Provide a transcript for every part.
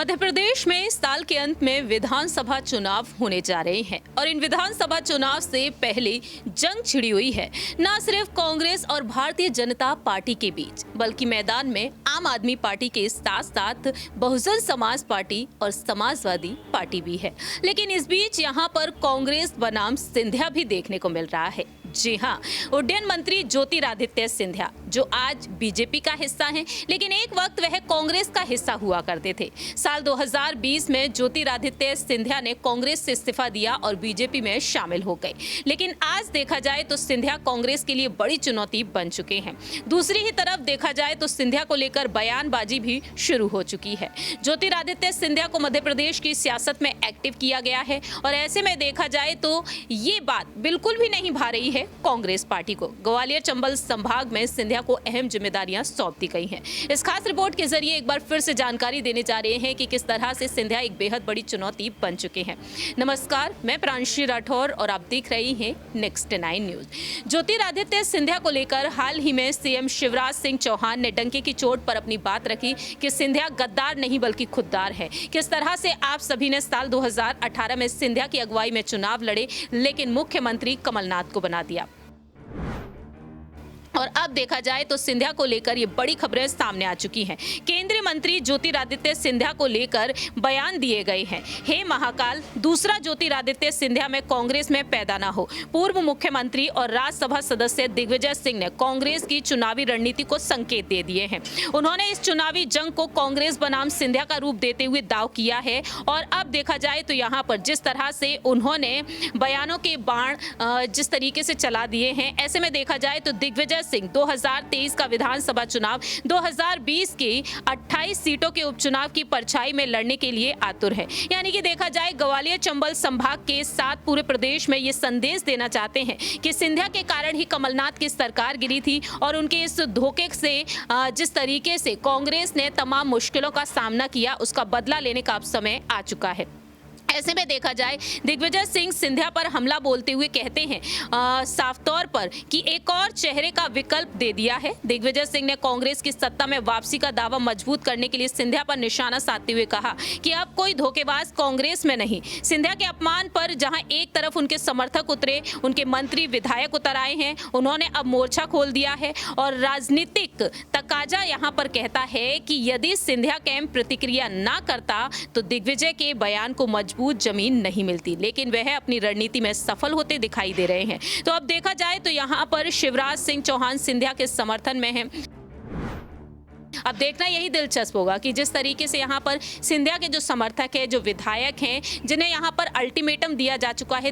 मध्य प्रदेश में इस साल के अंत में विधानसभा चुनाव होने जा रहे हैं और इन विधानसभा चुनाव से पहले जंग छिड़ी हुई है न सिर्फ कांग्रेस और भारतीय जनता पार्टी के बीच, बल्कि मैदान में आम आदमी पार्टी के साथ साथ बहुजन समाज पार्टी और समाजवादी पार्टी भी है। लेकिन इस बीच यहाँ पर कांग्रेस बनाम सिंधिया भी देखने को मिल रहा है। जी हाँ, उड्डयन मंत्री ज्योतिरादित्य सिंधिया जो आज बीजेपी का हिस्सा हैं, लेकिन एक वक्त वह कांग्रेस का हिस्सा हुआ करते थे। साल 2020 में ज्योतिरादित्य सिंधिया ने कांग्रेस से इस्तीफा दिया और बीजेपी में शामिल हो गए। लेकिन आज देखा जाए तो सिंधिया कांग्रेस के लिए बड़ी चुनौती बन चुके हैं। दूसरी ही तरफ देखा जाए तो सिंधिया को लेकर बयानबाजी भी शुरू हो चुकी है। ज्योतिरादित्य सिंधिया को मध्य प्रदेश की सियासत में एक्टिव किया गया है और ऐसे में देखा जाए तो ये बात बिल्कुल भी नहीं भा रही है कांग्रेस पार्टी को। ग्वालियर चंबल संभाग में सिंधिया को अहम जिम्मेदारियां सौंप दी गई हैं। इस खास रिपोर्ट के जरिए एक बार फिर से जानकारी देने जा रहे हैं कि किस तरह से सिंधिया एक बेहद बड़ी चुनौती बन चुके हैं। नमस्कार, मैं प्रांशी राठौर और आप देख रही हैं नेक्स्ट 9 न्यूज। ज्योतिरादित्य सिंधिया को लेकर हाल ही में सीएम शिवराज सिंह चौहान ने डंके की चोट पर अपनी बात रखी कि सिंधिया गद्दार नहीं बल्कि खुददार है। किस तरह से आप सभी ने साल 2018 में सिंधिया की अगुवाई में चुनाव लड़े, लेकिन मुख्यमंत्री कमलनाथ को बना दिया और अब देखा जाए तो सिंधिया को लेकर ये बड़ी खबरें सामने आ चुकी हैं। केंद्रीय मंत्री ज्योतिरादित्य सिंधिया को लेकर बयान दिए गए हैं। हे महाकाल, दूसरा ज्योतिरादित्य सिंधिया में कांग्रेस में पैदा ना हो। पूर्व मुख्यमंत्री और राज्यसभा सदस्य दिग्विजय सिंह ने कांग्रेस की चुनावी रणनीति को संकेत दे दिए हैं। उन्होंने इस चुनावी जंग को कांग्रेस बनाम सिंधिया का रूप देते हुए दाव किया है और अब देखा जाए तो यहाँ पर जिस तरह से उन्होंने बयानों के बाण जिस तरीके से चला दिए हैं, ऐसे में देखा जाए तो दिग्विजय सिंह 2023 का विधानसभा चुनाव 2020 के 28 सीटों के उपचुनाव की परछाई में लड़ने के लिए आतुर है। यानी कि देखा जाए ग्वालियर चंबल संभाग के साथ पूरे प्रदेश में ये संदेश देना चाहते हैं कि सिंधिया के कारण ही कमलनाथ की सरकार गिरी थी और उनके इस धोखे से जिस तरीके से कांग्रेस ने तमाम मुश्किलों का सामना किया, उसका बदला लेने का अब समय आ चुका है। ऐसे में देखा जाए दिग्विजय सिंह सिंधिया पर हमला बोलते हुए कहते हैं साफ तौर पर कि एक और चेहरे का विकल्प दे दिया है। दिग्विजय सिंह ने कांग्रेस की सत्ता में वापसी का दावा मजबूत करने के लिए सिंधिया पर निशाना साधते हुए कहा कि अब कोई धोखेबाज कांग्रेस में नहीं। सिंधिया के अपमान पर जहां एक तरफ उनके समर्थक उतरे, उनके मंत्री विधायक उतर आए हैं, उन्होंने अब मोर्चा खोल दिया है और राजनीतिक तकाजा यहां पर कहता है कि यदि सिंधिया कैंप प्रतिक्रिया ना करता तो दिग्विजय के बयान को मजबूत जमीन नहीं मिलती। लेकिन वह अपनी रणनीति में सफल होते दिखाई दे रहे हैं। तो अब देखा जाए तो यहाँ पर शिवराज सिंह चौहान सिंधिया के समर्थन में हैं। अब देखना यही दिलचस्प होगा कि जिस तरीके से यहाँ पर सिंधिया के जो समर्थक हैं, जो विधायक हैं, जिन्हें यहाँ पर अल्टीमेटम दिया जा चुका है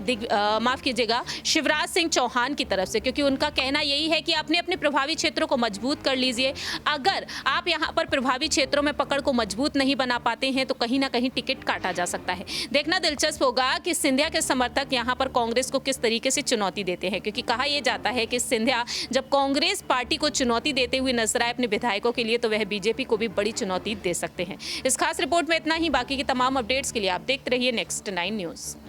माफ कीजिएगा शिवराज सिंह चौहान की तरफ से, क्योंकि उनका कहना यही है कि अपने अपने प्रभावी क्षेत्रों को मजबूत कर लीजिए। अगर आप यहाँ पर प्रभावी क्षेत्रों में पकड़ को मजबूत नहीं बना पाते हैं तो कहीं ना कहीं टिकट काटा जा सकता है। देखना दिलचस्प होगा कि सिंधिया के समर्थक यहाँ पर कांग्रेस को किस तरीके से चुनौती देते हैं, क्योंकि कहा यह जाता है कि सिंधिया जब कांग्रेस पार्टी को चुनौती देते हुए नजर आए अपने विधायकों के लिए, तो वह बीजेपी को भी बड़ी चुनौती दे सकते हैं। इस खास रिपोर्ट में इतना ही। बाकी की तमाम अपडेट्स के लिए आप देखते रहिए नेक्स्ट 9 न्यूज।